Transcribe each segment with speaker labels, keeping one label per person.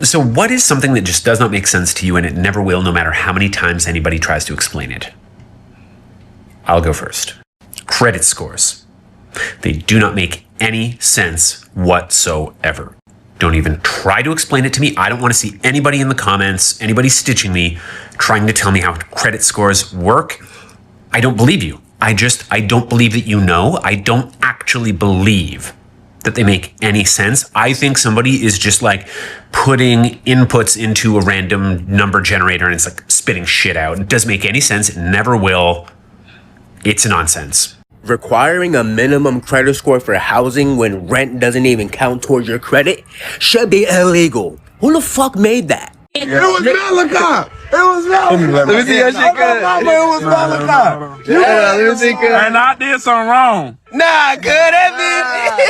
Speaker 1: So what is something that just does not make sense to you, and it never will, no matter how many times anybody tries to explain it? I'll go first. Credit scores. They do not make any sense whatsoever. Don't even try to explain it to me. I don't want to see anybody in the comments, anybody stitching me, trying to tell me how credit scores work. I don't believe you. I don't believe that you know. I don't actually believe that they make any sense. I think somebody is just like putting inputs into a random number generator and it's like spitting shit out. It doesn't make any sense. It never will. It's nonsense.
Speaker 2: Requiring a minimum credit score for housing when rent doesn't even count towards your credit should be illegal. Who the fuck made that?
Speaker 3: It was Malachi. It was Malachi.
Speaker 4: Let me see your shit good.
Speaker 3: It was Malachi.
Speaker 4: Yeah, let me see good.
Speaker 5: And I did something wrong.
Speaker 4: Nah, good. That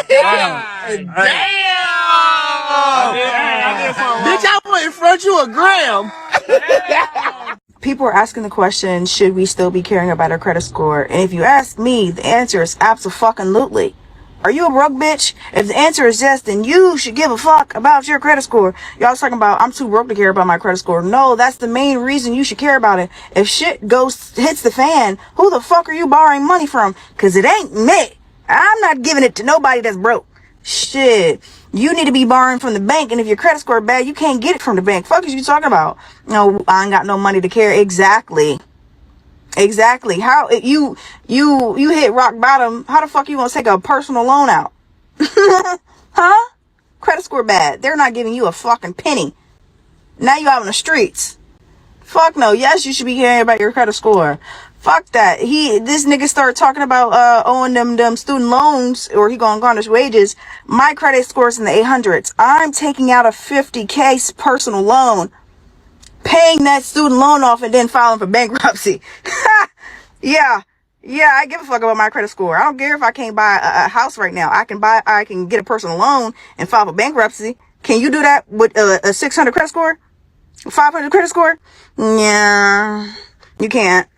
Speaker 4: bitch. Damn.
Speaker 3: Bitch, I went in front you a gram.
Speaker 6: People are asking the question, should we still be caring about our credit score? And if you ask me, the answer is abso-fucking-lutely. Are you a broke bitch? If the answer is yes, then you should give a fuck about your credit score. Y'all talking about, I'm too broke to care about my credit score. No, that's the main reason you should care about it. If shit hits the fan, who the fuck are you borrowing money from? Cause it ain't me. I'm not giving it to nobody that's broke. Shit. You need to be borrowing from the bank, and if your credit score bad, you can't get it from the bank. Fuck is you talking about? No, I ain't got no money to carry. Exactly. How you hit rock bottom? How the fuck you gonna take a personal loan out? Huh? Credit score bad. They're not giving you a fucking penny. Now you out in the streets. Fuck no. Yes, you should be caring about your credit score. Fuck that. This nigga started talking about owing them student loans, or he gonna garnish wages. My credit score's in the 800s. I'm taking out a 50K personal loan, paying that student loan off, and then filing for bankruptcy. Yeah, I give a fuck about my credit score. I don't care if I can't buy a house right now. I can get a personal loan and file for bankruptcy. Can you do that with a 600 credit score? 500 credit score? Yeah, you can't.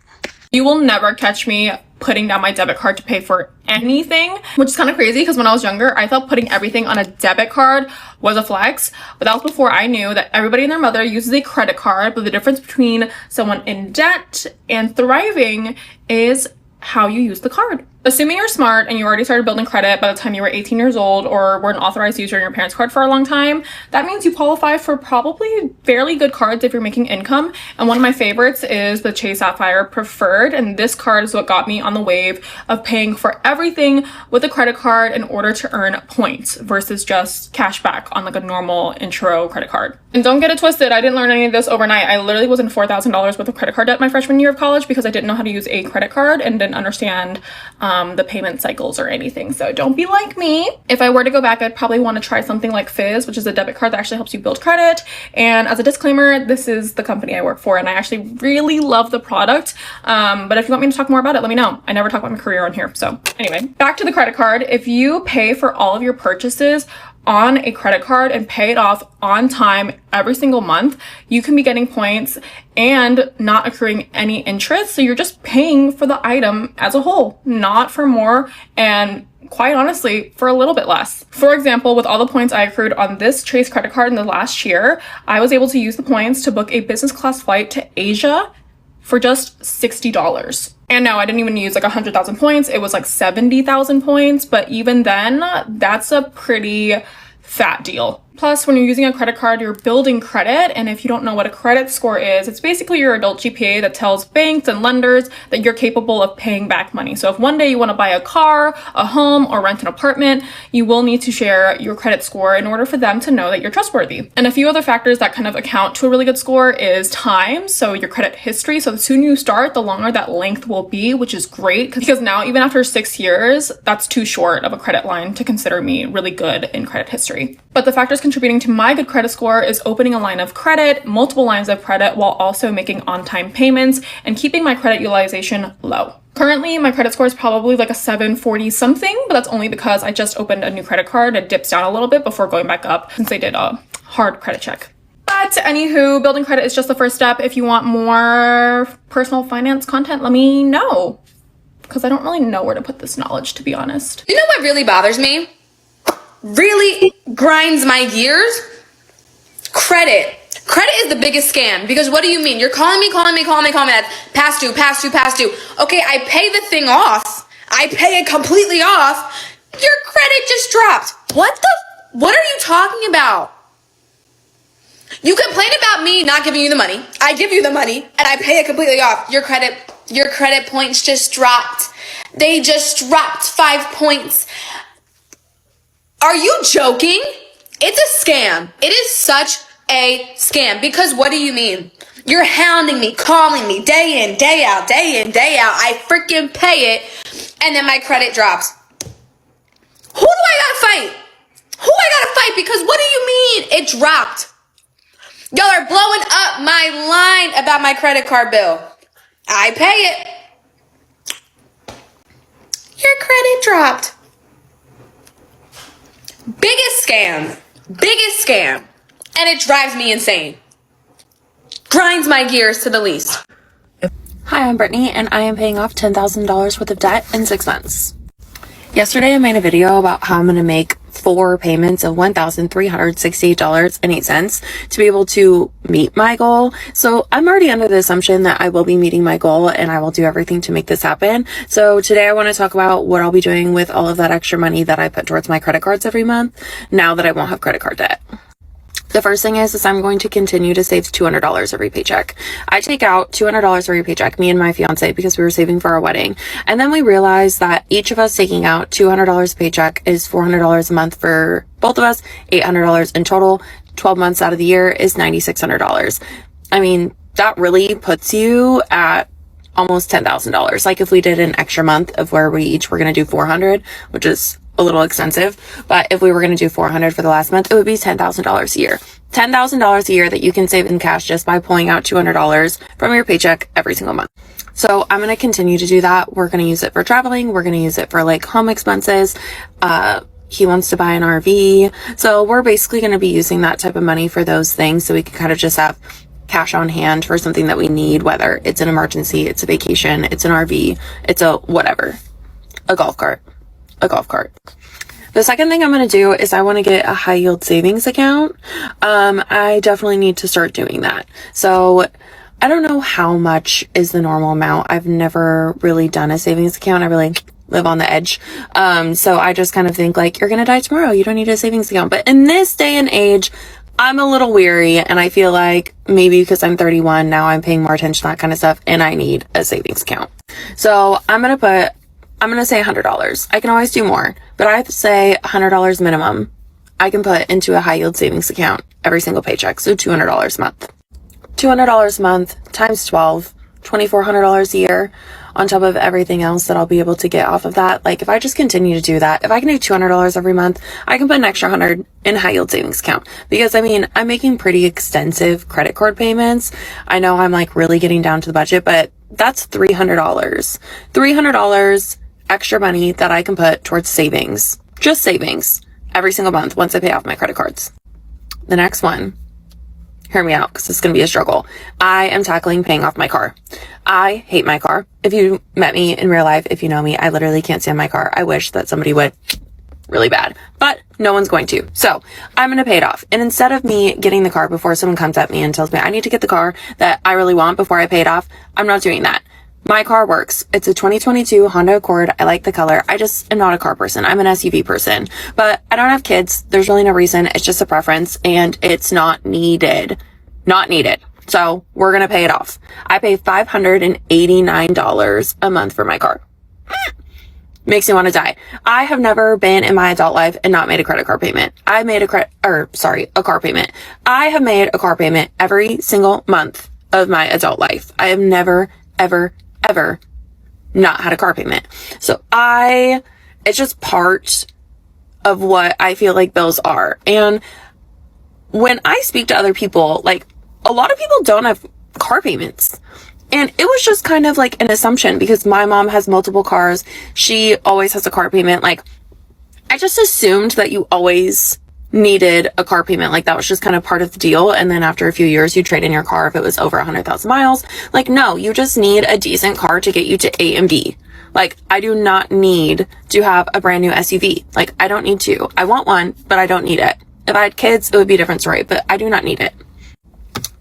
Speaker 7: You will never catch me putting down my debit card to pay for anything, which is kind of crazy because when I was younger, I thought putting everything on a debit card was a flex, but that was before I knew that everybody and their mother uses a credit card, but the difference between someone in debt and thriving is how you use the card. Assuming you're smart and you already started building credit by the time you were 18 years old or were an authorized user in your parents' card for a long time, that means you qualify for probably fairly good cards if you're making income. And one of my favorites is the Chase Sapphire Preferred. And this card is what got me on the wave of paying for everything with a credit card in order to earn points versus just cash back on like a normal intro credit card. And don't get it twisted, I didn't learn any of this overnight. I literally was in $4,000 worth of credit card debt my freshman year of college because I didn't know how to use a credit card and didn't understand the payment cycles or anything. So don't be like me. If I were to go back, I'd probably want to try something like Fizz, which is a debit card that actually helps you build credit. And as a disclaimer, this is the company I work for and I actually really love the product. But if you want me to talk more about it, let me know. I never talk about my career on here. So anyway, back to the credit card. If you pay for all of your purchases on a credit card and pay it off on time every single month, you can be getting points and not accruing any interest. So you're just paying for the item as a whole, not for more, and quite honestly, for a little bit less. For example, with all the points I accrued on this Chase credit card in the last year, I was able to use the points to book a business class flight to Asia for just $60. And no, I didn't even use like 100,000 points. It was like 70,000 points. But even then, that's a pretty fat deal. Plus, when you're using a credit card, you're building credit. And if you don't know what a credit score is, it's basically your adult GPA that tells banks and lenders that you're capable of paying back money. So if one day you want to buy a car, a home, or rent an apartment, you will need to share your credit score in order for them to know that you're trustworthy. And a few other factors that kind of account to a really good score is time. So your credit history. So the sooner you start, the longer that length will be, which is great because now even after 6 years, that's too short of a credit line to consider me really good in credit history. But the factors contributing to my good credit score is opening a line of credit, multiple lines of credit, while also making on-time payments and keeping my credit utilization low. Currently, my credit score is probably like a 740 something, but that's only because I just opened a new credit card. It dips down a little bit before going back up since they did a hard credit check. But anywho, building credit is just the first step. If you want more personal finance content, let me know because I don't really know where to put this knowledge, to be honest.
Speaker 8: You know what really bothers me? Really grinds my gears? Credit. Credit is the biggest scam because what do you mean? You're calling me. That's past due. Okay, I pay the thing off. I pay it completely off. Your credit just dropped. What are you talking about? You complain about me not giving you the money. I give you the money and I pay it completely off. Your credit points just dropped. They just dropped 5 points. Are you joking? It's a scam. It is such a scam because what do you mean? You're hounding me, calling me day in, day out. I freaking pay it and then my credit drops. Who do I gotta fight? Because what do you mean it dropped? Y'all are blowing up my line about my credit card bill. I pay it. Your credit dropped. Biggest scam. And it drives me insane. Grinds my gears to the least.
Speaker 9: Hi, I'm Brittany, and I am paying off $10,000 worth of debt in 6 months. Yesterday, I made a video about how I'm going to make 4 payments of $1,368.08 to be able to meet my goal. So I'm already under the assumption that I will be meeting my goal and I will do everything to make this happen. So today I want to talk about what I'll be doing with all of that extra money that I put towards my credit cards every month now that I won't have credit card debt. The first thing is I'm going to continue to save $200 every paycheck. I take out $200 every paycheck, me and my fiance, because we were saving for our wedding. And then we realized that each of us taking out $200 a paycheck is $400 a month for both of us, $800 in total. 12 months out of the year is $9,600. I mean, that really puts you at almost $10,000. Like if we did an extra month of where we each were going to do 400, which is a little expensive, but if we were going to do 400 for the last month, it would be $10,000 a year. $10,000 a year that you can save in cash just by pulling out $200 from your paycheck every single month. So I'm going to continue to do that. We're going to use it for traveling. We're going to use it for like home expenses. He wants to buy an RV. So we're basically going to be using that type of money for those things so we can kind of just have cash on hand for something that we need, whether it's an emergency, it's a vacation, it's an RV, it's a whatever, a golf cart. The second thing I'm going to do is I want to get a high yield savings account. I definitely need to start doing that. So I don't know how much is the normal amount. I've never really done a savings account. I really live on the edge. So I just kind of think like, you're going to die tomorrow. You don't need a savings account. But in this day and age, I'm a little weary and I feel like maybe because I'm 31 now, I'm paying more attention to that kind of stuff and I need a savings account. So I'm going to say $100. I can always do more, but I have to say $100 minimum I can put into a high yield savings account every single paycheck. So $200 a month. $200 a month times 12, $2,400 a year on top of everything else that I'll be able to get off of that. Like if I just continue to do that, if I can do $200 every month, I can put an extra $100 in a high yield savings account. Because I mean, I'm making pretty extensive credit card payments. I know I'm like really getting down to the budget, but that's $300. $300 extra money that I can put towards savings, just savings, every single month once I pay off my credit cards. The next one, hear me out because it's going to be a struggle. I am tackling paying off my car. I hate my car. If you met me in real life, if you know me, I literally can't stand my car. I wish that somebody would really bad, but no one's going to. So I'm going to pay it off. And instead of me getting the car before someone comes at me and tells me I need to get the car that I really want before I pay it off, I'm not doing that. My car works. It's a 2022 Honda Accord. I like the color. I just am not a car person. I'm an SUV person, but I don't have kids. There's really no reason. It's just a preference and it's not needed. Not needed. So we're going to pay it off. I pay $589 a month for my car. Makes me want to die. I have never been in my adult life and not made a credit card payment. I made a car payment. I have made a car payment every single month of my adult life. I have never, ever not had a car payment. So it's just part of what I feel like bills are. And when I speak to other people, like a lot of people don't have car payments. And it was just kind of like an assumption because my mom has multiple cars. She always has a car payment. Like I just assumed that you always needed a car payment. Like that was just kind of part of the deal. And then after a few years, you trade in your car if it was over 100,000 miles. Like, no, you just need a decent car to get you to A and B. Like, I do not need to have a brand new SUV. Like, I don't need to. I want one, but I don't need it. If I had kids, it would be a different story, but I do not need it.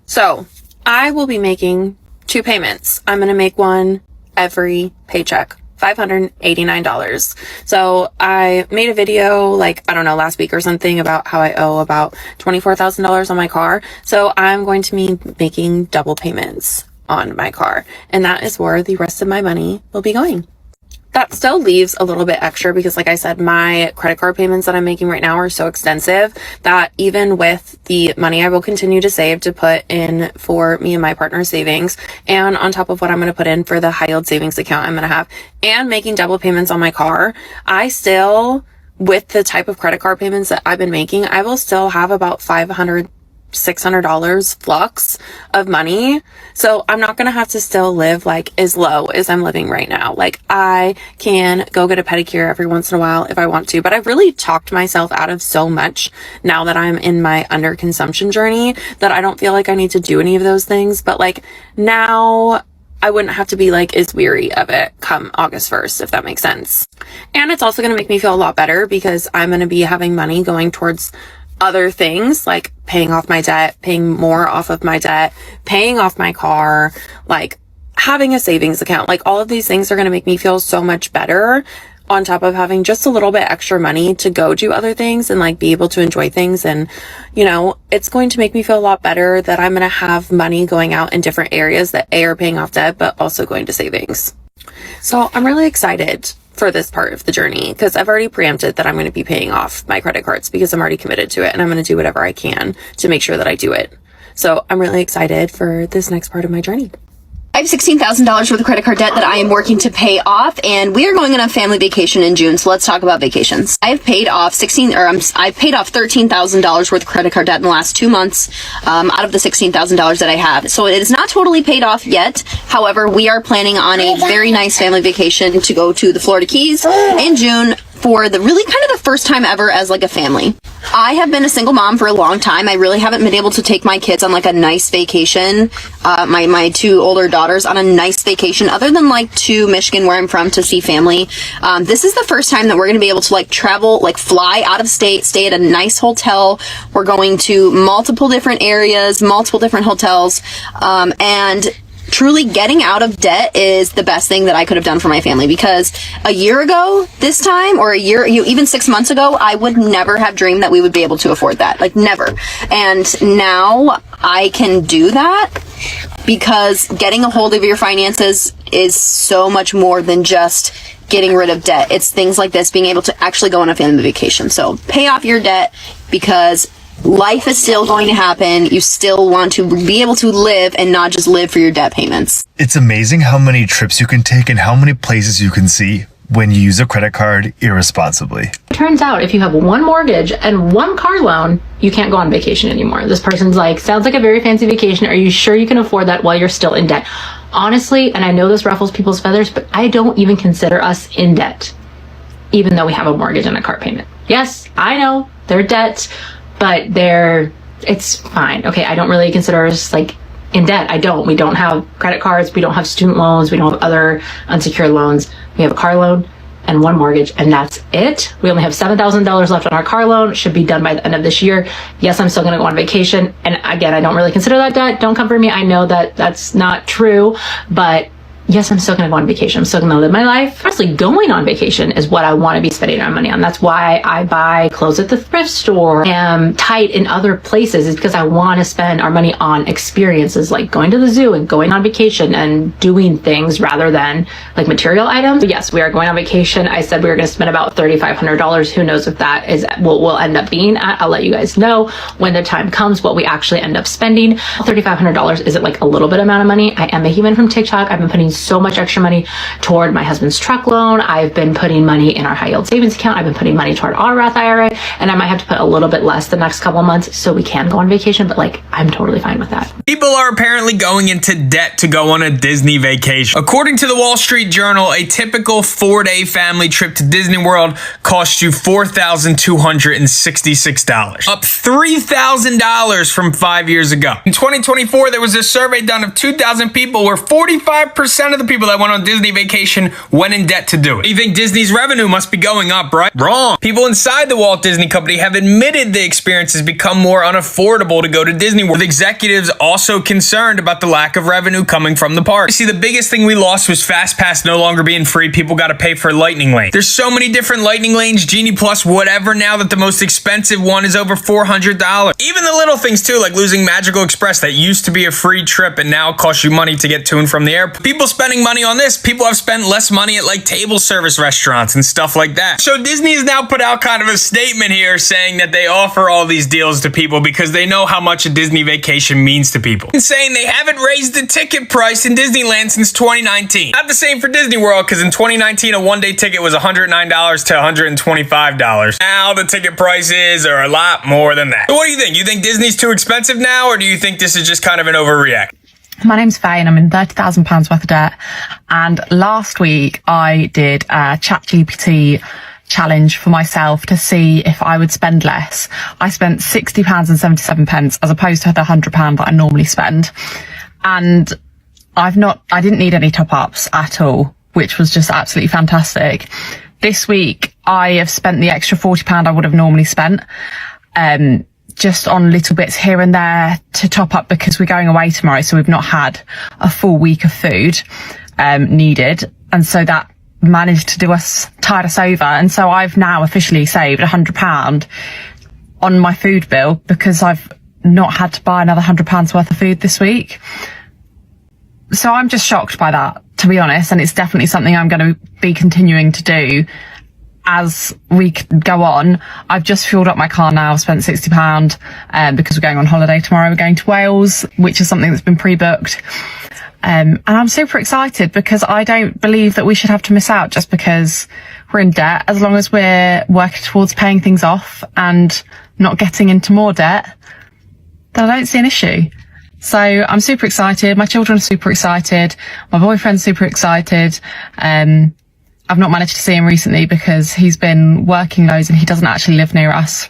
Speaker 9: So I will be making 2 payments. I'm going to make one every paycheck. $589. So I made a video like, I don't know, last week or something about how I owe about $24,000 on my car. So I'm going to be making double payments on my car, and that is where the rest of my money will be going. That still leaves a little bit extra because, like I said, my credit card payments that I'm making right now are so extensive that even with the money I will continue to save to put in for me and my partner's savings, and on top of what I'm going to put in for the high yield savings account I'm going to have, and making double payments on my car, I still, with the type of credit card payments that I've been making, I will still have about $600 flux of money. So I'm not going to have to still live like as low as I'm living right now. Like, I can go get a pedicure every once in a while if I want to, but I've really talked myself out of so much now that I'm in my underconsumption journey that I don't feel like I need to do any of those things. But like, now I wouldn't have to be like as weary of it come August 1st, if that makes sense. And it's also going to make me feel a lot better because I'm going to be having money going towards other things like paying off my debt, paying more off of my debt, paying off my car, like having a savings account. Like, all of these things are going to make me feel so much better, on top of having just a little bit extra money to go do other things and like be able to enjoy things. And, you know, it's going to make me feel a lot better that I'm going to have money going out in different areas that are paying off debt, but also going to savings. So I'm really excited for this part of the journey because I've already preempted that I'm going to be paying off my credit cards because I'm already committed to it, and I'm going to do whatever I can to make sure that I do it. So I'm really excited for this next part of my journey.
Speaker 10: I have $16,000 worth of credit card debt that I am working to pay off, and we are going on a family vacation in June. So let's talk about vacations. I've paid off $13,000 worth of credit card debt in the last 2 months, out of the $16,000 that I have. So it is not totally paid off yet. However, we are planning on a very nice family vacation to go to the Florida Keys in June for the really kind of the first time ever as like a family. I have been a single mom for a long time. I really haven't been able to take my kids on like a nice vacation, my 2 older daughters on a nice vacation, other than like to Michigan where I'm from to see family. This is the first time that we're going to be able to like travel, like fly out of state, stay at a nice hotel. We're going to multiple different areas, multiple different hotels, and truly getting out of debt is the best thing that I could have done for my family, because a year ago this time, or even 6 months ago, I would never have dreamed that we would be able to afford that. Like, never. And now I can do that because getting a hold of your finances is so much more than just getting rid of debt. It's things like this, being able to actually go on a family vacation. So pay off your debt, because life is still going to happen. You still want to be able to live and not just live for your debt payments.
Speaker 11: It's amazing how many trips you can take and how many places you can see when you use a credit card irresponsibly.
Speaker 12: Turns out if you have one mortgage and one car loan, you can't go on vacation anymore. This person's like, sounds like a very fancy vacation. Are you sure you can afford that while you're still in debt? Honestly, and I know this ruffles people's feathers, but I don't even consider us in debt, even though we have a mortgage and a car payment. Yes, I know they're debts, but it's fine. Okay, I don't really consider us like in debt. We don't have credit cards, we don't have student loans, we don't have other unsecured loans. We have a car loan and one mortgage, and that's it. We only have $7,000 left on our car loan. It should be done by the end of this year. Yes, I'm still gonna go on vacation. And again, I don't really consider that debt. Don't come for me. I know that that's not true, but yes, I'm still gonna go on vacation. I'm still gonna live my life. Honestly, going on vacation is what I wanna be spending my money on. That's why I buy clothes at the thrift store, am tight in other places, is because I wanna spend our money on experiences like going to the zoo and going on vacation and doing things rather than like material items. But yes, we are going on vacation. I said we were gonna spend about $3,500. Who knows if that is what we'll end up being at. I'll let you guys know when the time comes what we actually end up spending. $3,500 isn't like a little bit amount of money. I am making money from TikTok. I've been putting so much extra money toward my husband's truck loan. I've been putting money in our high yield savings account. I've been putting money toward our Roth IRA, and I might have to put a little bit less the next couple of months so we can go on vacation, but like, I'm totally fine with that.
Speaker 4: People are apparently going into debt to go on a Disney vacation. According to the Wall Street Journal, a typical 4-day family trip to Disney World costs you $4,266, up $3,000 from 5 years ago. In 2024, there was a survey done of 2,000 people where 45% 80% of the people that went on Disney vacation went in debt to do it. You think Disney's revenue must be going up, right? Wrong. People inside the Walt Disney Company have admitted the experience has become more unaffordable to go to Disney World, with executives also concerned about the lack of revenue coming from the park. See, the biggest thing we lost was Fast Pass no longer being free. People got to pay for Lightning Lane. There's so many different Lightning Lanes, Genie Plus, whatever, now that the most expensive one is over $400. Even the little things too, like losing Magical Express that used to be a free trip and now costs you money to get to and from the airport. People spending money on this. People have spent less money at like table service restaurants and stuff like that. So Disney has now put out kind of a statement here saying that they offer all these deals to people because they know how much a Disney vacation means to people. And saying they haven't raised the ticket price in Disneyland since 2019. Not the same for Disney World, because in 2019 a one-day ticket was $109 to $125. Now the ticket prices are a lot more than that. So what do you think? You think Disney's too expensive now, or do you think this is just kind of an overreact?
Speaker 13: My name's Faye and I'm in £30,000 worth of debt. And last week I did a ChatGPT challenge for myself to see if I would spend less. I spent £60.77 as opposed to the £100 that I normally spend. And I didn't need any top ups at all, which was just absolutely fantastic. This week I have spent the extra £40 I would have normally spent, just on little bits here and there to top up because we're going away tomorrow. So we've not had a full week of food, needed. And so that managed to tide us over. And so I've now officially saved £100 on my food bill because I've not had to buy another £100 worth of food this week. So I'm just shocked by that, to be honest. And it's definitely something I'm going to be continuing to do as we go on. I've just fueled up my car now. I've spent £60 because we're going on holiday tomorrow. We're going to Wales, which is something that's been pre-booked. And I'm super excited because I don't believe that we should have to miss out just because we're in debt. As long as we're working towards paying things off and not getting into more debt, then I don't see an issue. So I'm super excited. My children are super excited. My boyfriend's super excited. I've not managed to see him recently because he's been working loads and he doesn't actually live near us.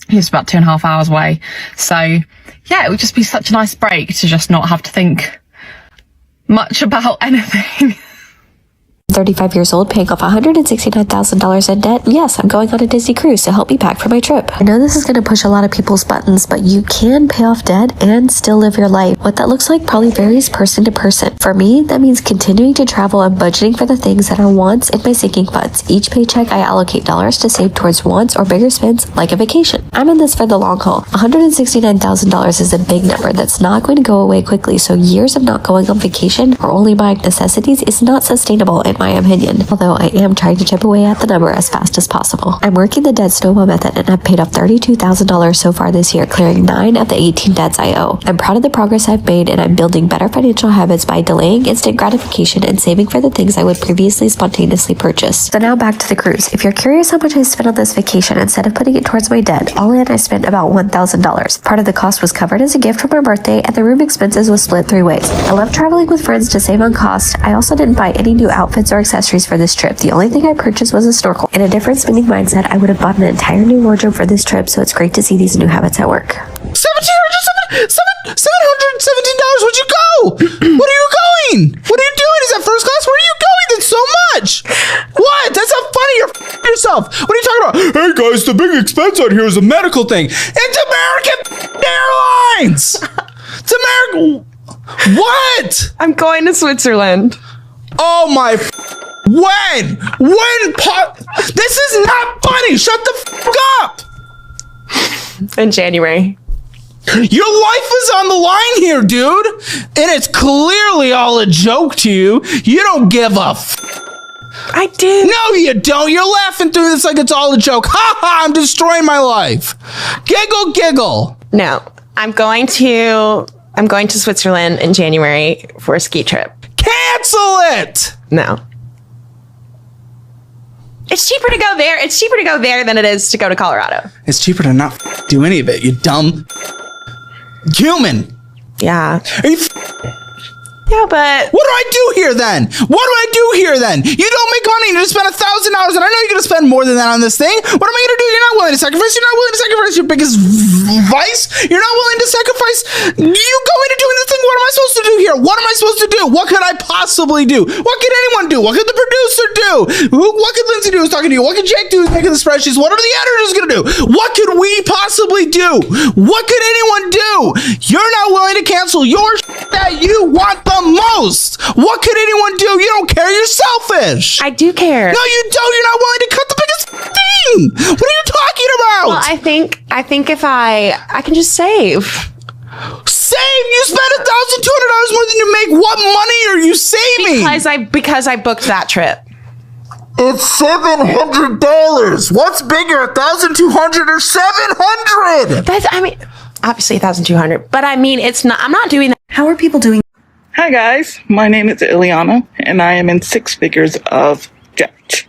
Speaker 13: He lives about 2.5 hours away. So yeah, it would just be such a nice break to just not have to think much about anything.
Speaker 14: 35 years old, paying off $169,000 in debt. Yes, I'm going on a Disney cruise to help me pack for my trip. I know this is going to push a lot of people's buttons, but you can pay off debt and still live your life. What that looks like probably varies person to person. For me, that means continuing to travel and budgeting for the things that are wants in my sinking funds. Each paycheck, I allocate dollars to save towards wants or bigger spends like a vacation. I'm in this for the long haul. $169,000 is a big number that's not going to go away quickly, so years of not going on vacation or only buying necessities is not sustainable in my opinion, although I am trying to chip away at the number as fast as possible. I'm working the debt snowball method and I've paid off $32,000 so far this year, clearing 9 of the 18 debts I owe. I'm proud of the progress I've made and I'm building better financial habits by delaying instant gratification and saving for the things I would previously spontaneously purchase. So now back to the cruise. If you're curious how much I spent on this vacation, instead of putting it towards my debt, all in I spent about $1,000. Part of the cost was covered as a gift for my birthday and the room expenses was split 3 ways. I love traveling with friends to save on cost. I also didn't buy any new outfits or accessories for this trip. The only thing I purchased was a snorkel. In a different spending mindset, I would have bought an entire new wardrobe for this trip, so it's great to see these new habits at work.
Speaker 3: $717. Where'd you go? What are you going? What are you doing? Is that first class? Where are you going? That's so much. What? That's not funny. You're yourself. What are you talking about? Hey guys, the big expense out here is a medical thing. It's American Airlines. It's American. What?
Speaker 15: I'm going to Switzerland.
Speaker 3: Oh my. When? This is not funny. Shut the up.
Speaker 15: In January.
Speaker 3: Your life is on the line here, dude. And it's clearly all a joke to you. You don't give a
Speaker 15: I did.
Speaker 3: No, you don't. You're laughing through this like it's all a joke. Ha ha, I'm destroying my life. Giggle, giggle.
Speaker 15: No, I'm going to Switzerland in January for a ski trip.
Speaker 3: Cancel it.
Speaker 15: No. It's cheaper to go there. It's cheaper to go there than it is to go to Colorado.
Speaker 3: It's cheaper to not do any of it, you dumb human.
Speaker 15: Yeah.
Speaker 3: Are you
Speaker 15: Yeah, but
Speaker 3: what do I do here then? What do I do here then? You don't make money. You just spend $1,000, and I know you're gonna spend more than that on this thing. What am I gonna do? You're not willing to sacrifice. You're not willing to sacrifice your biggest vice. You're not willing to sacrifice you going to doing this thing. What am I supposed to do here. What am I supposed to do? What could I possibly do? What could anyone do? What could the producer do? What could Lindsay do who's talking to you? What could Jake do who's making the spreadsheets? What are the editors going to do? What could we possibly do? What could anyone do? You're not willing to cancel your that you want the most. What could anyone do? You don't care. You're selfish.
Speaker 15: I do care.
Speaker 3: No, you don't. You're not willing to cut the biggest thing. What are you talking about?
Speaker 15: Well, I think if I can just save.
Speaker 3: Save? You spent $1,200 more than you make. What money are you saving?
Speaker 15: Because I booked that trip.
Speaker 3: It's $700. What's bigger, $1,200 or $700?
Speaker 15: That's, I mean, obviously $1,200, but I mean, it's not. I'm not doing that.
Speaker 16: How are people doing?
Speaker 5: Hi guys, my name is Ileana, and I am in 6 figures of debt,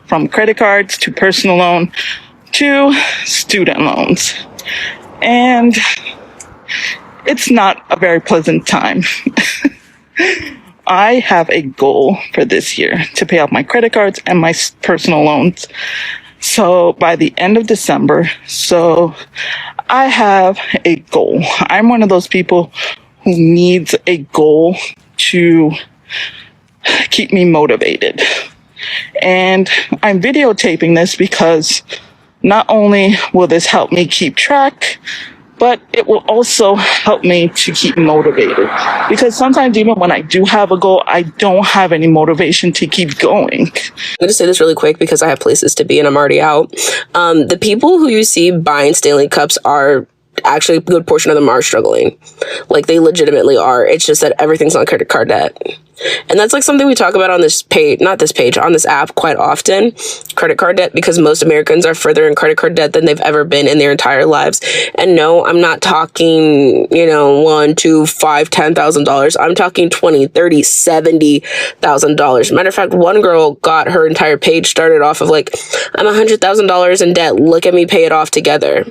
Speaker 5: from credit cards to personal loan to student loans, and it's not a very pleasant time. I have a goal for this year to pay off my credit cards and my personal loans. So by the end of December, I have a goal. I'm one of those people who needs a goal to keep me motivated. And I'm videotaping this because not only will this help me keep track, but it will also help me to keep motivated. Because sometimes even when I do have a goal, I don't have any motivation to keep going.
Speaker 17: I'm going to say this really quick because I have places to be and I'm already out. The people who you see buying Stanley Cups are actually a good portion of them are struggling. Like, they legitimately are. It's just that everything's on credit card debt. And that's like something we talk about on this page, on this app quite often, credit card debt, because most Americans are further in credit card debt than they've ever been in their entire lives. And no, I'm not talking, $1, $2, $5, $10,000. I'm talking $20, $30, $70,000. Matter of fact, one girl got her entire page started off of like, I'm $100,000 in debt. Look at me pay it off together.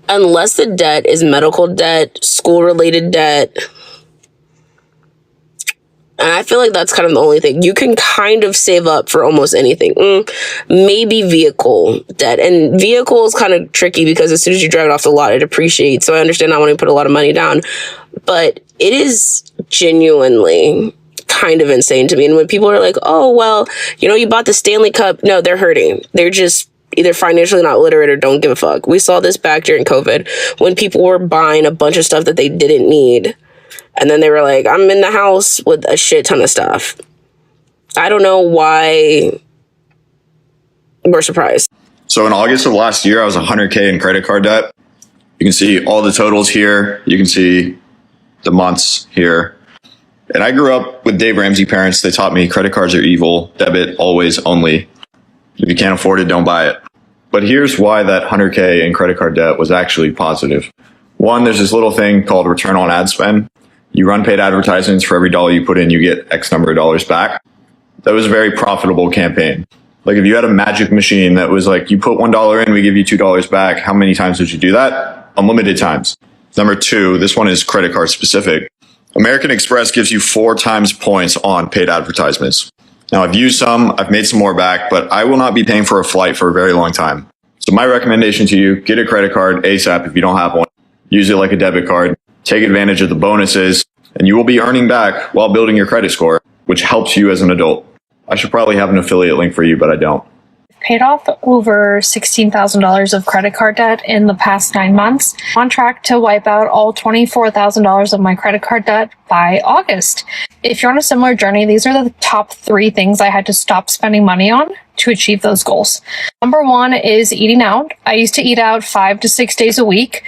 Speaker 17: Unless the debt is medical debt, school-related debt. And I feel like that's kind of the only thing. You can kind of save up for almost anything. Maybe vehicle debt. And vehicle is kind of tricky because as soon as you drive it off the lot, it depreciates. So I understand not wanting to put a lot of money down. But it is genuinely kind of insane to me. And when people are like, oh, well, you bought the Stanley Cup. No, they're hurting. They're just either financially not literate or don't give a fuck. We saw this back during COVID when people were buying a bunch of stuff that they didn't need. And then they were like, I'm in the house with a shit ton of stuff. I don't know why we're surprised.
Speaker 18: So in August of last year, I was $100K in credit card debt. You can see all the totals here. You can see the months here. And I grew up with Dave Ramsey parents. They taught me credit cards are evil, debit always, only. If you can't afford it, don't buy it. But here's why that $100K in credit card debt was actually positive. One, there's this little thing called return on ad spend. You run paid advertisements. For every dollar you put in, you get X number of dollars back. That was a very profitable campaign. Like, if you had a magic machine that was like, you put $1 in, we give you $2 back. How many times would you do that? Unlimited times. Number two, this one is credit card specific. American Express gives you 4 times points on paid advertisements. Now, I've used some, I've made some more back, but I will not be paying for a flight for a very long time. So my recommendation to you, get a credit card ASAP if you don't have one. Use it like a debit card. Take advantage of the bonuses, and you will be earning back while building your credit score, which helps you as an adult. I should probably have an affiliate link for you, but I don't.
Speaker 19: Paid off over $16,000 of credit card debt in the past 9 months. On track to wipe out all $24,000 of my credit card debt by August. If you're on a similar journey, these are the top 3 things I had to stop spending money on to achieve those goals. Number 1 is eating out. I used to eat out 5 to 6 days a week,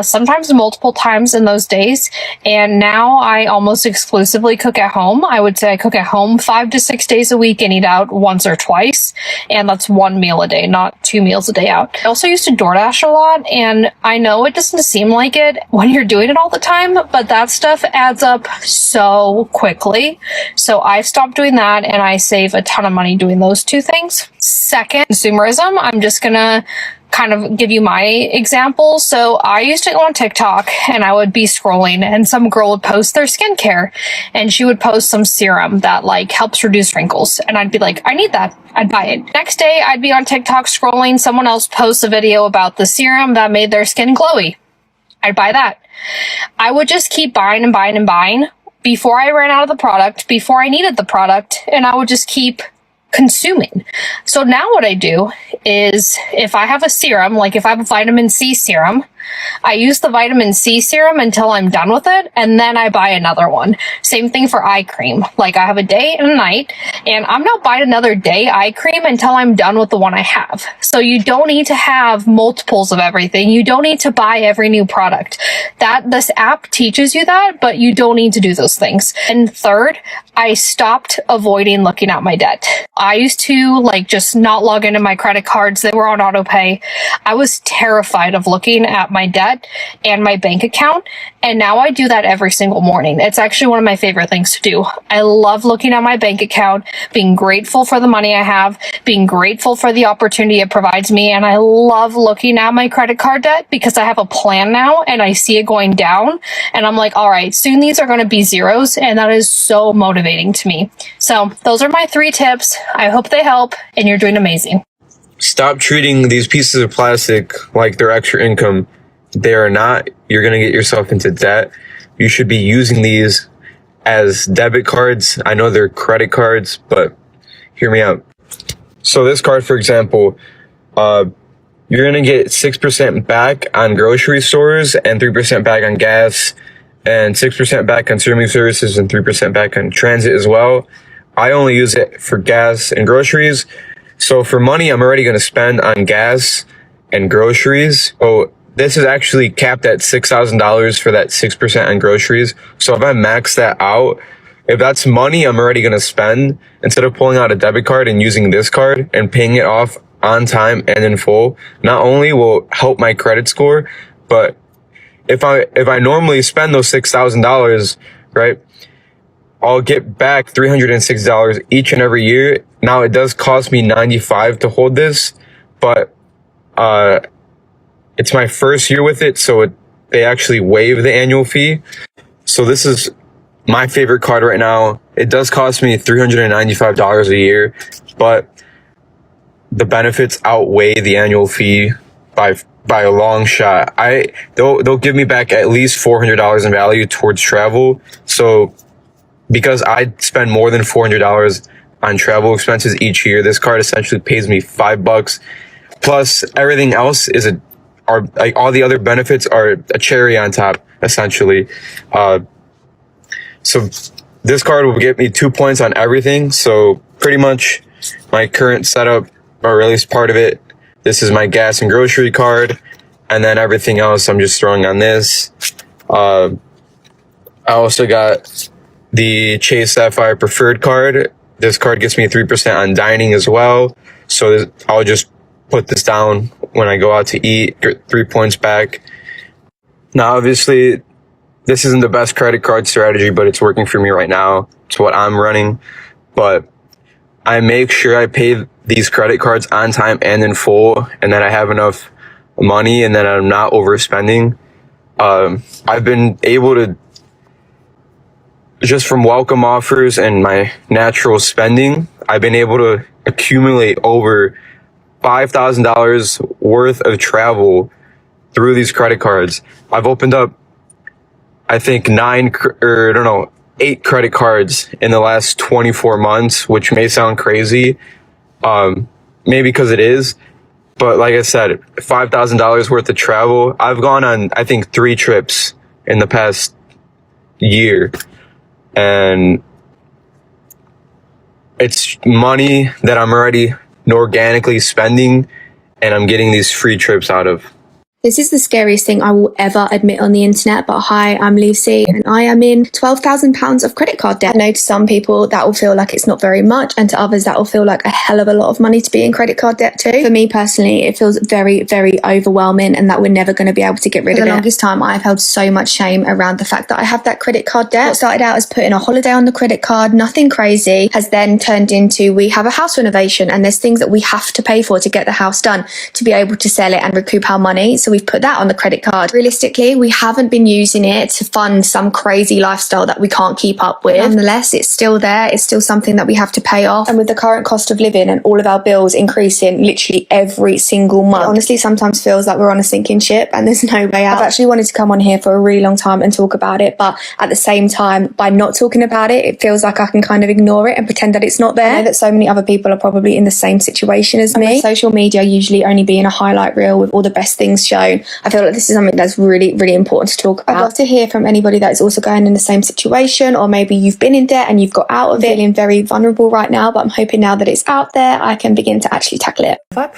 Speaker 19: sometimes multiple times in those days. And now I almost exclusively cook at home. I would say I cook at home 5 to 6 days a week and eat out once or twice. And that's 1 meal a day, not 2 meals a day out. I also used to DoorDash a lot. And I know it doesn't seem like it when you're doing it all the time, but that stuff adds up so quickly. So I've stopped doing that and I save a ton of money doing those 2 things. Second, consumerism. I'm just gonna kind of give you my example. So I used to go on TikTok and I would be scrolling and some girl would post their skincare and she would post some serum that like helps reduce wrinkles. And I'd be like, I need that. I'd buy it. Next day, I'd be on TikTok scrolling. Someone else posts a video about the serum that made their skin glowy. I'd buy that. I would just keep buying and buying and buying before I ran out of the product, before I needed the product, and I would just keep consuming. So now what I do is if I have a serum, like if I have a vitamin C serum, I use the vitamin C serum until I'm done with it, and then I buy another one. Same thing for eye cream. Like I have a day and a night, and I'm not buying another day eye cream until I'm done with the one I have. So you don't need to have multiples of everything. You don't need to buy every new product. This app teaches you that, but you don't need to do those things. And third, I stopped avoiding looking at my debt. I used to just not log into my credit cards. They were on auto pay. I was terrified of looking at my debt and my bank account. And now I do that every single morning. It's actually one of my favorite things to do. I love looking at my bank account, being grateful for the money I have, being grateful for the opportunity it provides me. And I love looking at my credit card debt because I have a plan now and I see it going down. And I'm like, all right, soon these are going to be zeros. And that is so motivating to me. So those are my 3 tips. I hope they help, and you're doing amazing.
Speaker 16: Stop treating these pieces of plastic like they're extra income. They are not. You're going to get yourself into debt. You should be using these as debit cards. I know they're credit cards, but hear me out. So this card, for example, you're going to get 6% back on grocery stores and 3% back on gas and 6% back on streaming services and 3% back on transit as well. I only use it for gas and groceries. So for money I'm already going to spend on gas and groceries. Oh, this is actually capped at $6,000 for that 6% on groceries. So if I max that out, if that's money I'm already going to spend, instead of pulling out a debit card and using this card and paying it off on time and in full, not only will help my credit score, but if I normally spend those $6,000, right, I'll get back $360 each and every year. Now it does cost me $95 to hold this, but it's my first year with it, so they actually waive the annual fee. So this is my favorite card right now. It does cost me $395 a year, but the benefits outweigh the annual fee by a long shot. They'll give me back at least $400 in value towards travel. So because I spend more than $400 on travel expenses each year, this card essentially pays me $5. Plus everything else are like all the other benefits are a cherry on top, essentially. So this card will get me 2 points on everything. So pretty much my current setup, or at least part of it, this is my gas and grocery card. And then everything else I'm just throwing on this. I also got the Chase Sapphire Preferred card. This card gets me 3% on dining as well. So I'll just put this down when I go out to eat, get 3 points back. Now, obviously, this isn't the best credit card strategy, but it's working for me right now. It's what I'm running. But I make sure I pay these credit cards on time and in full, and that I have enough money and that I'm not overspending. I've been able to, just from welcome offers and my natural spending, I've been able to accumulate over $5,000 worth of travel through these credit cards. I've opened up, I think 8 credit cards in the last 24 months, which may sound crazy. Maybe because it is, but like I said, $5,000 worth of travel. I've gone on, I think, 3 trips in the past year, and it's money that I'm already organically spending, and I'm getting these free trips out of.
Speaker 20: This is the scariest thing I will ever admit on the internet, but hi, I'm Lucy and I am in £12,000 of credit card debt. I know to some people that will feel like it's not very much, and to others that will feel like a hell of a lot of money to be in credit card debt too. For me personally, it feels very, very overwhelming, and that we're never going to be able to get rid of it. For the longest time, I've held so much shame around the fact that I have that credit card debt. What started out as putting a holiday on the credit card, nothing crazy, has then turned into we have a house renovation and there's things that we have to pay for to get the house done to be able to sell it and recoup our money. So we've put that on the credit card. Realistically, we haven't been using it to fund some crazy lifestyle that we can't keep up with. Nonetheless, it's still there. It's still something that we have to pay off. And with the current cost of living and all of our bills increasing literally every single month, it honestly sometimes feels like we're on a sinking ship and there's no way out. I've actually wanted to come on here for a really long time and talk about it, but at the same time, by not talking about it, it feels like I can kind of ignore it and pretend that it's not there. I know that so many other people are probably in the same situation as me. With social media usually only being a highlight reel with all the best things shown, I feel like this is something that's really, really important to talk about. I'd love to hear from anybody that is also going in the same situation, or maybe you've been in debt and you've got out of it, feeling very vulnerable right now, but I'm hoping now that it's out there, I can begin to actually tackle it.